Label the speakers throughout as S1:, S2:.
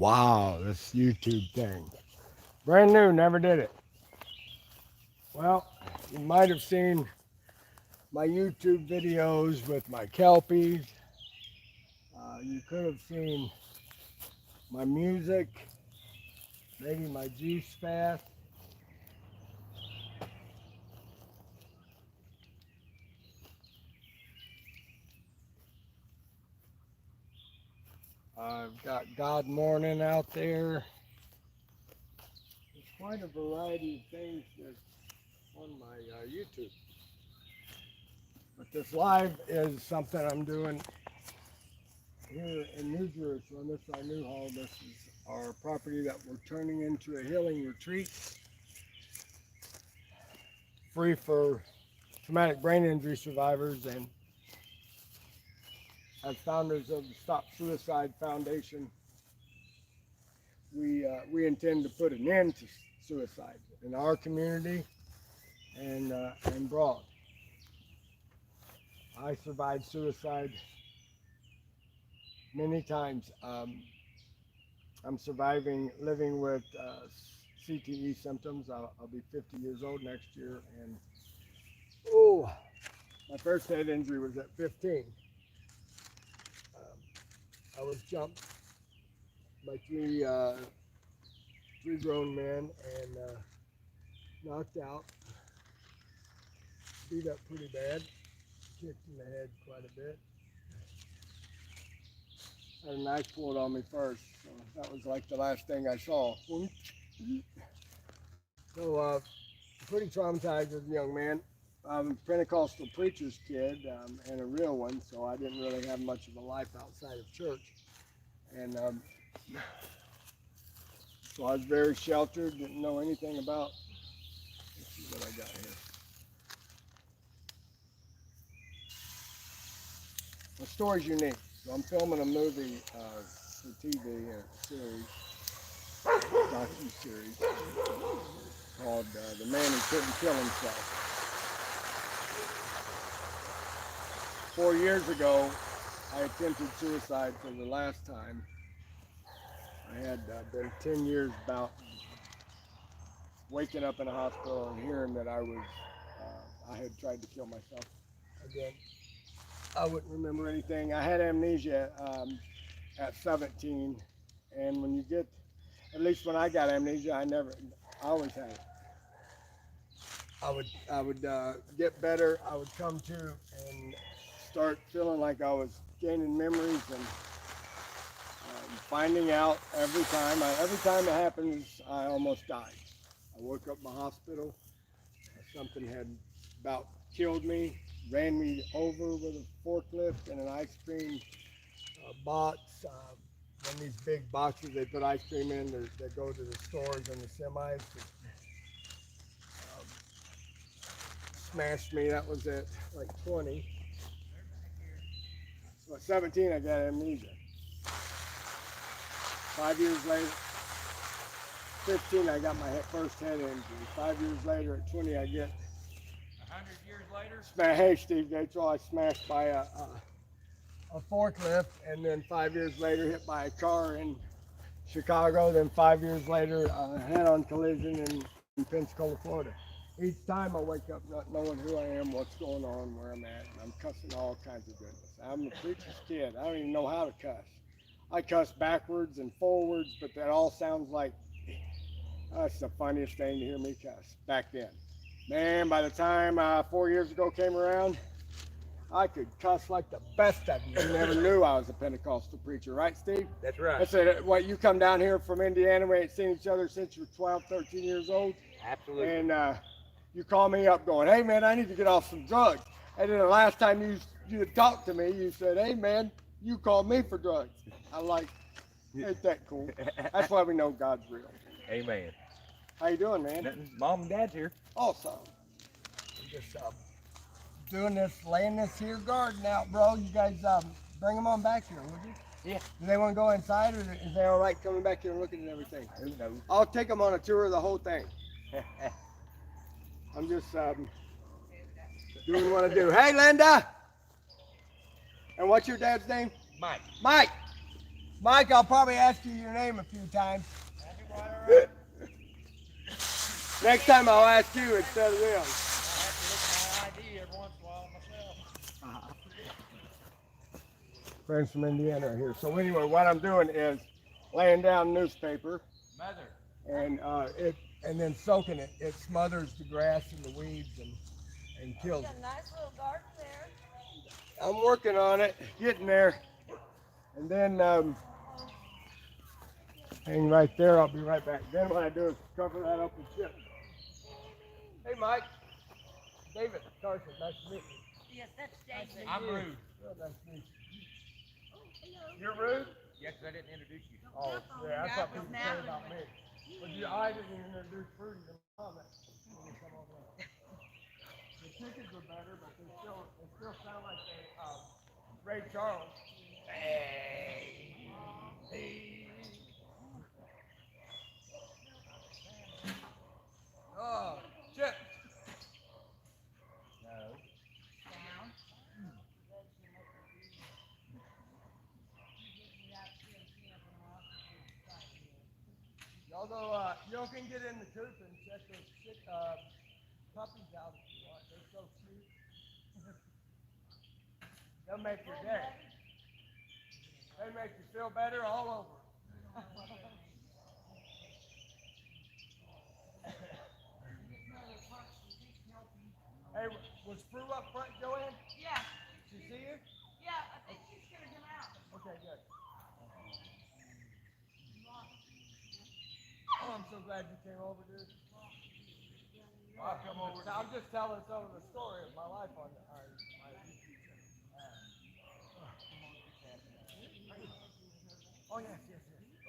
S1: Wow, this YouTube thing. Brand new, never did it. Well, you might have seen my YouTube videos with my kelpies. You could have seen my music, maybe my juice fast. I've got God Morning out there. There's quite a variety of things that's on my YouTube. But this live is something I'm doing here in New Jerusalem. This is our new home. This is our property that we're turning into a healing retreat. Free for traumatic brain injury survivors, and as founders of the Stop Suicide Foundation, we intend to put an end to suicide in our community and abroad. I survived suicide many times. I'm surviving living with CTE symptoms. I'll be 50 years old next year, and my first head injury was at 15. I was jumped by three grown men and knocked out, beat up pretty bad, kicked in the head quite a bit. Had a knife pulled on me first, so that was like the last thing I saw. So pretty traumatized as a young man. I'm a Pentecostal preacher's kid and a real one, so I didn't really have much of a life outside of church. And so I was very sheltered, didn't know anything about. Let's see what I got here. The story's unique. So I'm filming a movie for TV, a series, docu-series, called The Man Who Couldn't Kill Himself. 4 years ago, I attempted suicide for the last time. I had been 10 years about waking up in a hospital and hearing that I had tried to kill myself again. I wouldn't remember anything. I had amnesia at 17, and when you get, at least when I got amnesia, I always had it. I would get better. I would come to and start feeling like I was gaining memories and finding out every time it happens, I almost died. I woke up in the hospital. Something had about killed me, ran me over with a forklift and an ice cream box. And these big boxes they put ice cream in that go to the stores and the semis. Smashed me. That was at like 20. So at 17, I got amnesia. 5 years later, 15, I got my first head injury. 5 years later, at 20, I get
S2: 100 years later?
S1: Hey, Steve Gates, I smashed by a forklift, and then 5 years later, hit by a car in Chicago. Then 5 years later, head-on collision in Pensacola, Florida. Each time I wake up not knowing who I am, what's going on, where I'm at, and I'm cussing all kinds of goodness. I'm a preacher's kid. I don't even know how to cuss. I cuss backwards and forwards, but that all sounds like, that's the funniest thing to hear me cuss back then. Man, by the time 4 years ago came around, I could cuss like the best of you. You never knew I was a Pentecostal preacher, right, Steve?
S2: That's right.
S1: I said, what, you come down here from Indiana, we ain't seen each other since you were 12, 13 years old?
S2: Absolutely.
S1: And you call me up going, hey man, I need to get off some drugs. And then the last time you talked to me, you said, hey man, you called me for drugs. I'm like, ain't that cool? That's why we know God's real.
S2: Amen.
S1: How you doing, man?
S2: Nothing. Mom and Dad's here.
S1: Awesome. I'm just doing this, laying this here garden out, bro. You guys bring them on back here, would you?
S2: Yeah.
S1: Do they want to go inside, or is they all right coming back here and looking at everything?
S2: Who knows?
S1: I'll take them on a tour of the whole thing. I'm just doing what I do. Hey, Linda! And what's your dad's name?
S2: Mike.
S1: Mike! Mike, I'll probably ask you your name a few times. Next time I'll ask you instead of them. Friends from Indiana are here. So anyway, what I'm doing is laying down newspaper and then soaking it. It smothers the grass and the weeds and kills it.
S3: Got a nice little garden there.
S1: I'm working on it, getting there. And then hang right there, I'll be right back. Then what I do is cover that up with chip. Hey Mike, DavidCarson, nice to meet you.
S3: Yes, that's David.
S2: I'm rude.
S1: Real nice to meet you. You're rude?
S2: Yes, I didn't introduce you.
S1: Oh, yeah, that's what people say about me. But I didn't introduce Fruity to Mom. The chickens are better, but they still sound like Ray Charles. Hey. Oh, Chip. No.
S3: Down.
S1: Y'all can get in the coop and check those puppies out if you want. They're so sweet. They'll make your day. They make you feel better all over. Hey, was Prue up front, Joanne?
S3: Yeah.
S1: Did she see you?
S3: Yeah, I think she's gonna come out.
S1: Okay, good. Oh, I'm so glad you came over, dude. I'll come over. I'm just telling some of the story of my life on our YouTube channel. Oh, yes.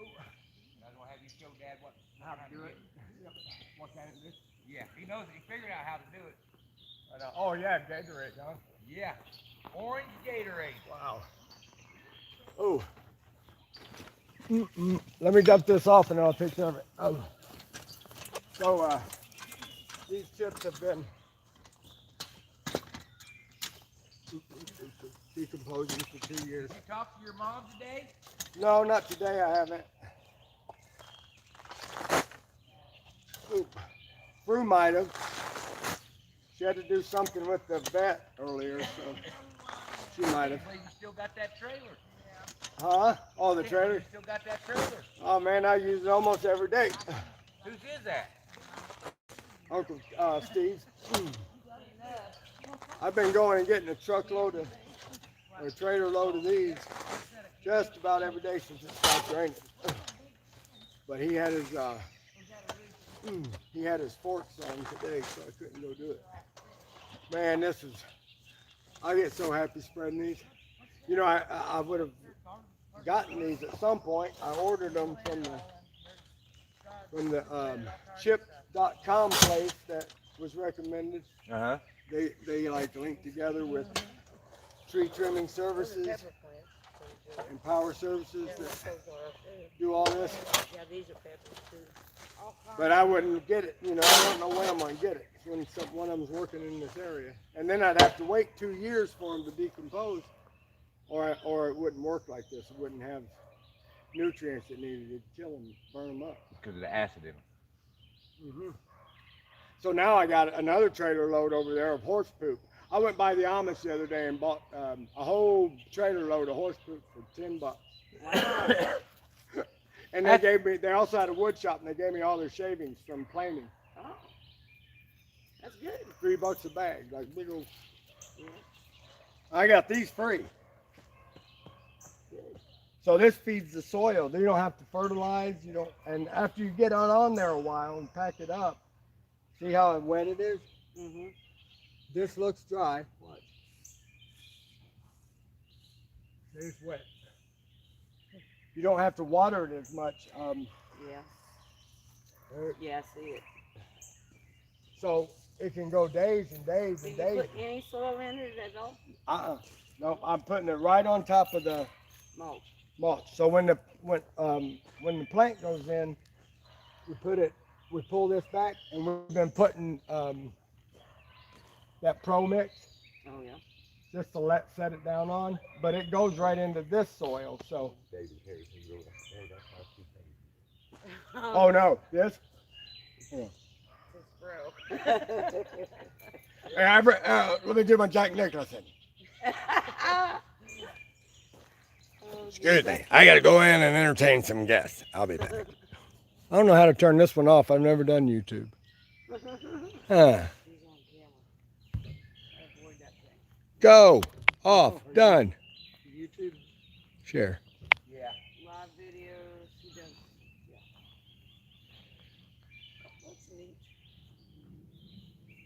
S1: Oh.
S2: I was gonna have you show Dad
S1: How to do it? Yep. What kind of do?
S2: Yeah, he knows it. He figured out how to do it.
S1: Oh, yeah, Gatorade, huh?
S2: Yeah. Orange Gatorade.
S1: Wow. Oh. Let me dump this off and I'll take care of it. Oh. So, these chips have been decomposing for 2 years.
S2: Did you talk to your mom today?
S1: No, not today, I haven't. Oop. Prue might have. She had to do something with the vet earlier, so she might have.
S2: You still got that trailer.
S1: Huh? Oh, the trailer?
S2: You still got that trailer.
S1: Oh, man, I use it almost every day.
S2: Whose is that?
S1: Uncle Steve's. I've been going and getting a truckload of, or a trailer load of these just about every day since it stopped raining. But he had his forks on today, so I couldn't go do it. Man, I get so happy spreading these. You know, I would have gotten these at some point. I ordered them from the chip.com place that was recommended.
S2: Uh-huh.
S1: They like link together with tree trimming services and power services that do all this.
S3: Yeah, these are peppers too.
S1: But I wouldn't get it, you know, I don't know when I'm going to get it when one of them's working in this area. And then I'd have to wait 2 years for them to decompose, or it wouldn't work like this. It wouldn't have nutrients it needed to kill them, burn them up.
S2: Because of the acid in them.
S1: So now I got another trailer load over there of horse poop. I went by the Amish the other day and bought a whole trailer load of horse poop for $10. Wow. And they also had a wood shop and they gave me all their shavings from planing.
S3: Oh, that's good.
S1: $3 a bag, like big old. I got these free. So this feeds the soil. You don't have to fertilize. You don't. And after you get on there a while and pack it up, see how wet it is?
S3: Mm-hmm.
S1: This looks dry. Watch. It's wet. You don't have to water it as much.
S3: Yeah. Yeah, I see it.
S1: So it can go days and days
S3: Did
S1: and
S3: you
S1: days.
S3: put any soil in it at all?
S1: No, I'm putting it right on top of the mulch. So when the plant goes in, we pull this back, and we've been putting that Pro Mix.
S3: Oh yeah.
S1: just to set it down on, but it goes right into this soil. So. Oh no, this. Yeah.
S3: It's broke.
S1: Hey, let me do my Jack Nicholson. Excuse me, I gotta go in and entertain some guests. I'll be back. I don't know how to turn this one off. I've never done YouTube. Huh. Go. Off. Done.
S3: YouTube.
S1: Share.
S2: Yeah.
S3: Live videos. He does. Yeah. That's neat.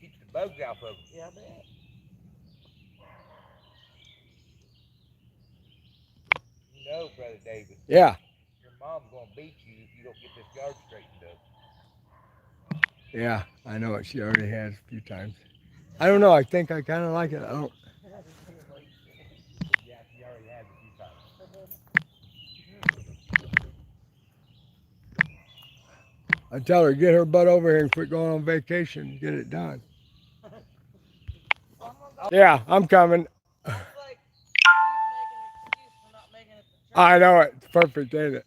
S2: Keeps the bugs off of them.
S3: Yeah, I bet.
S2: You know, Brother David,
S1: Yeah.
S2: your mom's gonna beat you if you don't get this yard straightened up.
S1: Yeah. I know it. She already has a few times. I don't know. I think I kind of like it. I don't.
S2: Yeah, she already has a few times.
S1: I tell her, get her butt over here and quit going on vacation. Get it done. Yeah, I'm coming.
S3: It's like he's making an excuse for not making it to church.
S1: I know it. It's perfect, ain't it?